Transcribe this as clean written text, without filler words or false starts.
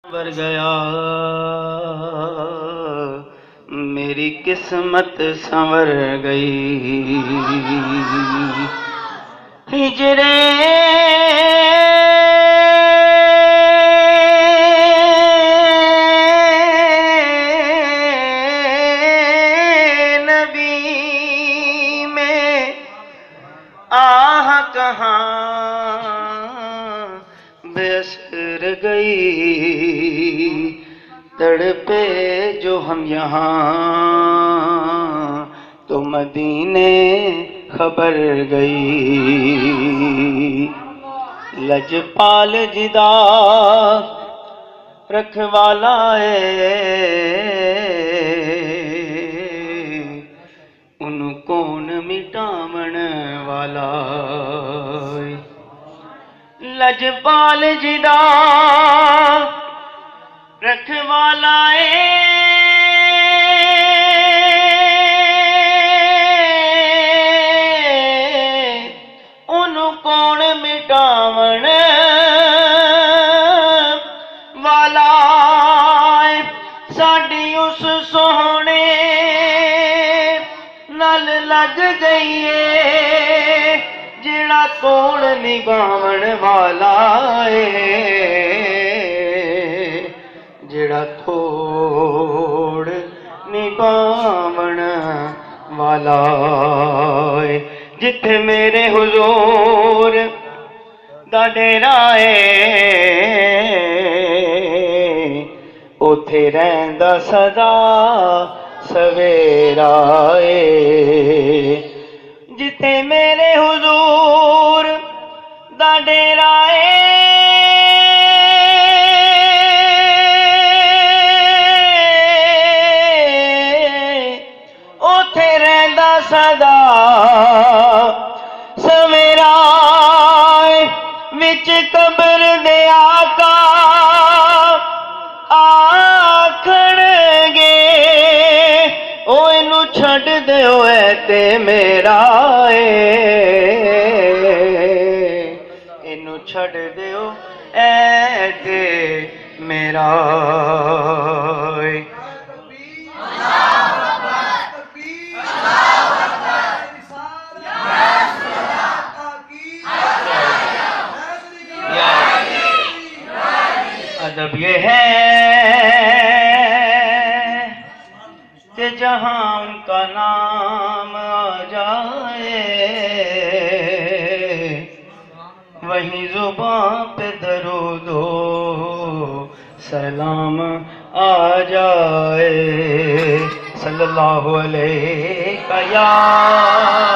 بر گیا میری قسمت سنور گئی ہجرے نبی میں آہ کہاں بے اثر گئی تڑپے جو ہم یہاں تو مدینے خبر گئی لجپال جدا رکھوالا ان کون مٹاون والا لجپال جدا رکھوالا ان کون مٹاون والا ساڈی اس سوہنے نل لگ گئی ہے جڑا توڑ نگاون والا جڑا توڑ نباون والا جتھے میرے حضور دا ڈیرا اوتھے رہندا سدا سویرا جتھے میرے حضور دا ڈیرا سدا سویرا وچ قبر دے آقا آکھن گے او اینو چھڈ دیو اے تے میرا اینو چھڈ دیو اے تے میرا ادب یہ ہے کہ جہاں ان کا نام آ جائے وہیں زبان پہ درود و سلام آ جائے صلی اللہ علیہ یا